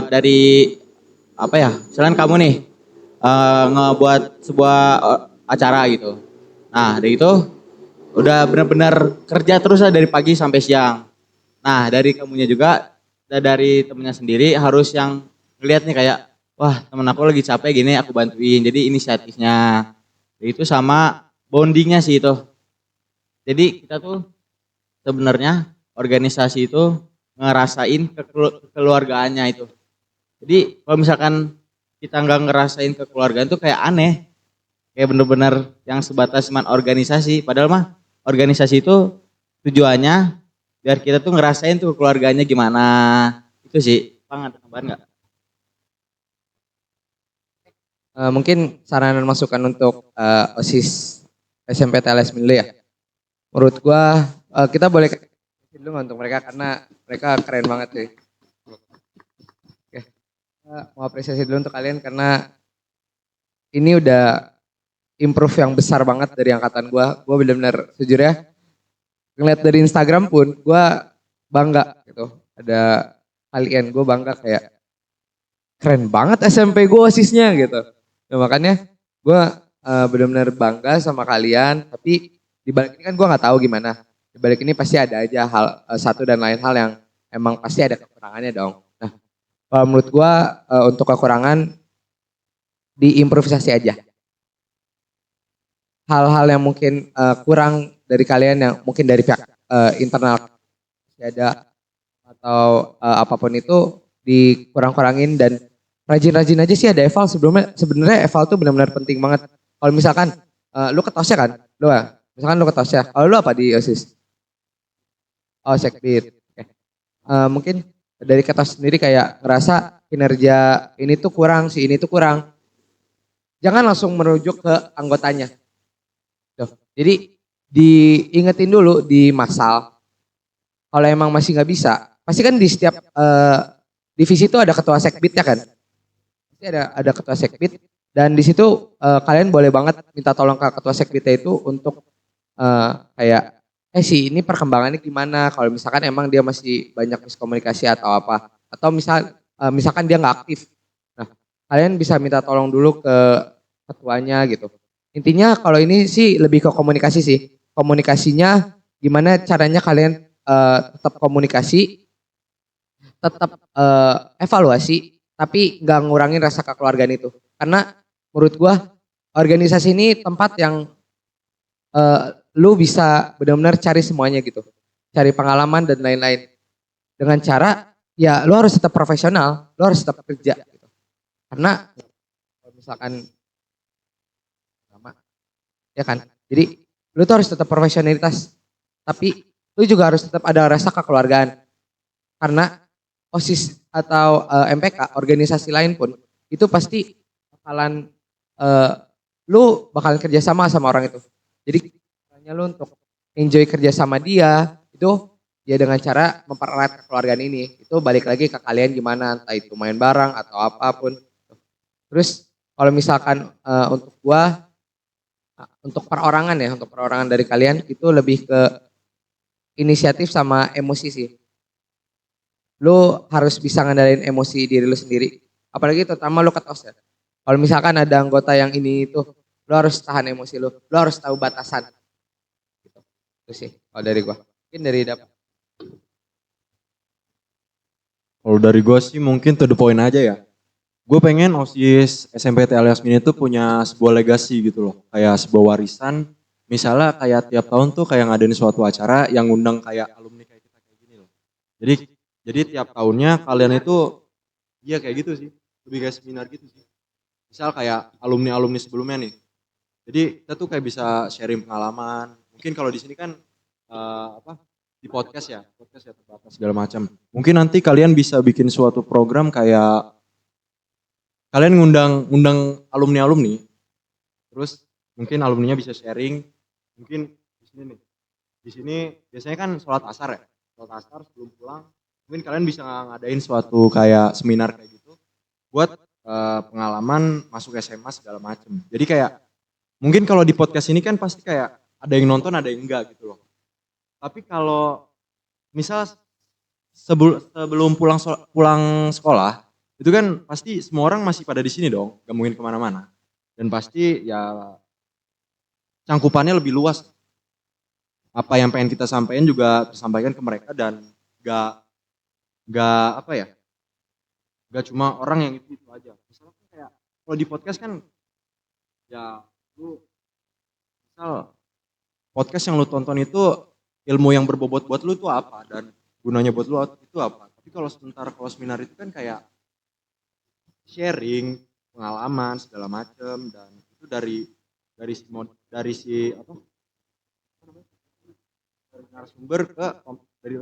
dari misalkan kamu nih ngebuat sebuah acara gitu. Nah, dari itu udah benar-benar kerja terus lah dari pagi sampai siang. Nah, dari kamunya juga, dari temennya sendiri harus yang ngeliat nih kayak, wah temen aku lagi capek gini aku bantuin. Jadi inisiatifnya. Itu sama bondingnya sih itu. Jadi kita tuh sebenarnya organisasi itu ngerasain kekeluargaannya itu. Jadi kalau misalkan kita nggak ngerasain kekeluargaan itu kayak aneh. Kayak bener-bener yang sebatas cuman organisasi. Padahal mah organisasi itu tujuannya biar kita tuh ngerasain tuh keluarganya gimana. Itu sih. Banget, tambahan nggak? Mungkin saran dan masukan untuk OSIS SMP TLS dulu ya. Menurut gua kita boleh kasih dulu nggak untuk mereka karena mereka keren banget sih. Oke. Mau apresiasi dulu untuk kalian karena ini udah improve yang besar banget dari angkatan gua. Gua benar-benar sejujurnya ngeliat dari Instagram pun gua bangga gitu. Ada kalian, gue bangga kayak keren banget SMP gue OSISnya gitu. Nah, makanya gue benar-benar bangga sama kalian. Tapi di balik ini kan gue nggak tahu gimana. Di balik ini pasti ada aja hal satu dan lain hal yang emang pasti ada kekurangannya dong. Nah, kalau menurut gue untuk kekurangan diimprovisasi aja. Hal-hal yang mungkin kurang dari kalian yang mungkin dari pihak internal ada atau apapun itu dikurang-kurangin dan rajin-rajin aja sih ada eval sebelumnya. Sebenarnya eval tuh benar-benar penting banget. Kalau misalkan lu ke TOSnya kan, misalkan lu ke TOSnya, kalau lu apa di OSIS? Oh, sekbid. Oke. Mungkin dari kata sendiri kayak ngerasa kinerja ini tuh kurang, si ini tuh kurang. Jangan langsung merujuk ke anggotanya. Tuh. Jadi diingetin dulu di masal. Kalau emang masih nggak bisa, pasti kan di setiap divisi itu ada ketua sekbidnya kan. Pasti ada ketua sekbid dan di situ kalian boleh banget minta tolong ke ketua sekbidnya itu untuk kayak sih ini perkembangannya gimana kalau misalkan emang dia masih banyak miskomunikasi atau apa atau misalkan dia nggak aktif. Nah, kalian bisa minta tolong dulu ke ketuanya gitu. Intinya kalau ini sih lebih ke komunikasi sih. Komunikasinya gimana caranya kalian tetap komunikasi, tetap evaluasi, tapi nggak ngurangin rasa kekeluargaan itu. Karena menurut gua organisasi ini tempat yang lu bisa benar-benar cari semuanya gitu, cari pengalaman dan lain-lain. Dengan cara ya lu harus tetap profesional, lu harus tetap kerja. Gitu. Karena kalau misalkan sama, ya kan. Jadi lu tuh harus tetap profesionalitas, tapi lu juga harus tetap ada rasa kekeluargaan. Karena OSIS atau MPK organisasi lain pun itu pasti bakalan lu bakalan kerja sama orang itu. Jadi caranya lu untuk enjoy kerja sama dia itu ya dengan cara mempererat kekeluargaan ini. Itu balik lagi ke kalian gimana entah itu main bareng atau apapun. Terus kalau misalkan untuk gua untuk perorangan ya, untuk perorangan dari kalian itu lebih ke inisiatif sama emosi sih. Lu harus bisa ngandalin emosi diri lu sendiri. Apalagi terutama lu ke tos ya. Kalau misalkan ada anggota yang ini itu, lu harus tahan emosi lu. Lu harus tahu batasan. Gitu. Itu sih kalau dari gua. Mungkin dari dapat. Kalau dari gue sih mungkin to the point aja ya. Gue pengen OSIS SMPT alias Mini itu punya sebuah legasi gitu loh. Kayak sebuah warisan. Misalnya kayak tiap tahun tuh kayak ngadain suatu acara yang ngundang kayak alumni kayak kita kayak gini loh. Jadi jadi tiap tahunnya kalian itu iya kayak gitu sih. Lebih kayak seminar gitu sih. Misal kayak alumni-alumni sebelumnya nih. Jadi kita tuh kayak bisa sharing pengalaman. Mungkin kalau di sini kan di podcast ya terbatas segala macam. Mungkin nanti kalian bisa bikin suatu program kayak kalian ngundang alumni-alumni, terus mungkin alumninya bisa sharing, mungkin di sini nih. Di sini biasanya kan sholat asar ya. Sholat asar sebelum pulang, mungkin kalian bisa ngadain suatu kayak seminar kayak gitu buat pengalaman masuk SMA segala macam. Jadi kayak mungkin kalau di podcast ini kan pasti kayak ada yang nonton, ada yang enggak gitu loh. Tapi kalau misal sebelum pulang sekolah, itu kan pasti semua orang masih pada di sini dong, gak mungkin kemana-mana. Dan pasti ya cangkupannya lebih luas. Apa yang pengen kita sampaikan juga tersampaikan ke mereka dan gak, gak apa ya, gak cuma orang yang itu aja. Misalnya kayak kalau di podcast kan ya lu misal podcast yang lu tonton itu ilmu yang berbobot buat lu itu apa dan gunanya buat lu itu apa. Tapi kalau seminar itu kan kayak sharing pengalaman segala macam dan itu dari si apa dari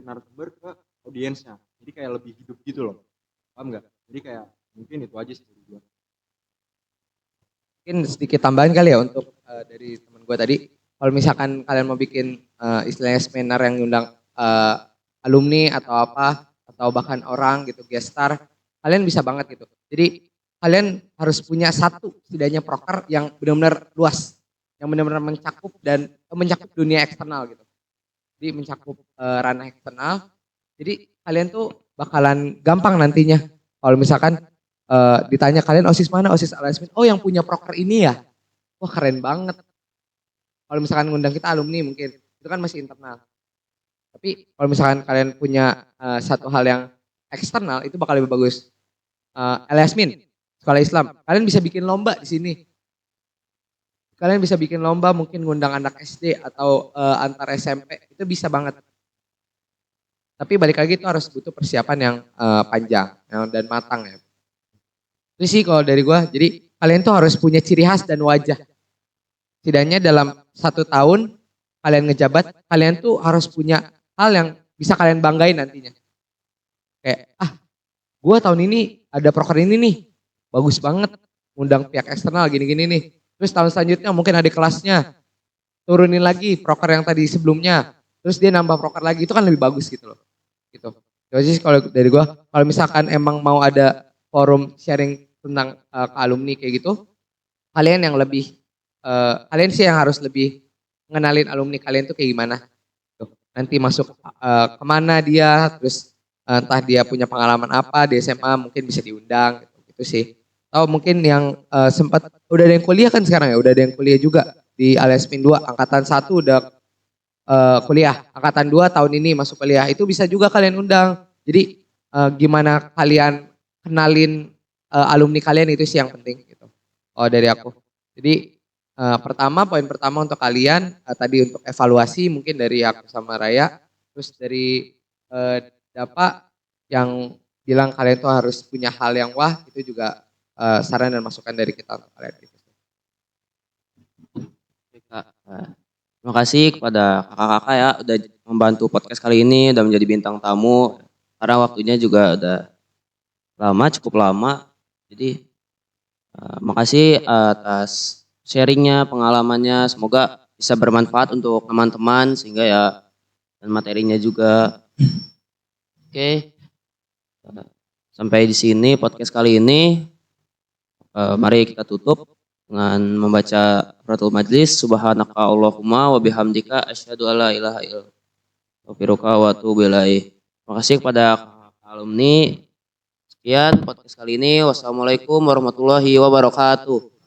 narasumber ke audiensnya. Jadi kayak lebih hidup gitu loh. Paham nggak? Jadi kayak mungkin itu aja sih dari gua. Mungkin sedikit tambahan kali ya untuk dari teman gue tadi. Kalau misalkan kalian mau bikin istilahnya seminar yang ngundang alumni atau apa, atau bahkan orang gitu, guest star, kalian bisa banget gitu. Jadi kalian harus punya satu setidaknya proker yang benar-benar luas, yang benar-benar mencakup dan mencakup dunia eksternal gitu. Jadi mencakup ranah eksternal. Jadi kalian tuh bakalan gampang nantinya. Kalau misalkan ditanya kalian OSIS mana, OSIS Al-Yasmin, oh yang punya proker ini ya, wah keren banget. Kalau misalkan ngundang kita alumni mungkin, itu kan masih internal. Tapi kalau misalkan kalian punya satu hal yang eksternal, itu bakal lebih bagus. Al-Yasmin, sekolah Islam, kalian bisa bikin lomba di sini. Kalian bisa bikin lomba mungkin ngundang anak SD atau antar SMP, itu bisa banget. Tapi balik lagi itu harus butuh persiapan yang panjang dan matang ya. Itu sih kalau dari gue, jadi kalian tuh harus punya ciri khas dan wajah. Setidaknya dalam 1 tahun kalian ngejabat, kalian tuh harus punya hal yang bisa kalian banggain nantinya. Kayak, gue tahun ini ada proker ini nih, bagus banget, ngundang pihak eksternal gini-gini nih. Terus tahun selanjutnya mungkin ada kelasnya, turunin lagi proker yang tadi sebelumnya, terus dia nambah proker lagi, itu kan lebih bagus gitu loh. Gitu. Jadi kalau dari gue, kalau misalkan emang mau ada forum sharing tentang ke alumni kayak gitu, kalian yang lebih, kalian sih yang harus lebih ngenalin alumni kalian tuh kayak gimana. Tuh, nanti masuk kemana dia, terus entah dia punya pengalaman apa di SMA mungkin bisa diundang gitu sih. Atau mungkin yang sempat udah ada yang kuliah kan sekarang ya, udah ada yang kuliah juga di Al-Yasmin 2 angkatan 1 udah kuliah, angkatan 2 tahun ini masuk kuliah, itu bisa juga kalian undang. Jadi gimana kalian kenalin alumni kalian itu sih yang penting gitu. Oh dari aku. Jadi poin pertama untuk kalian tadi untuk evaluasi mungkin dari aku sama Raya, terus dari Dapa yang bilang kalian tuh harus punya hal yang wah, itu juga saran dan masukan dari kita untuk kalian. Terima kasih kepada kakak-kakak ya udah membantu podcast kali ini, udah menjadi bintang tamu. Karena waktunya juga udah cukup lama. Jadi makasih atas sharingnya, pengalamannya. Semoga bisa bermanfaat untuk teman-teman sehingga ya dan materinya juga. Oke. Sampai di sini podcast kali ini. Mari kita tutup dengan membaca Ratul Majlis. Subhanaka Allahumma wa bihamdika asyhadu alla ilaha illa anta wa atubu ilaik. Terima kasih kepada alumni. Sekian podcast kali ini. Wassalamualaikum warahmatullahi wabarakatuh.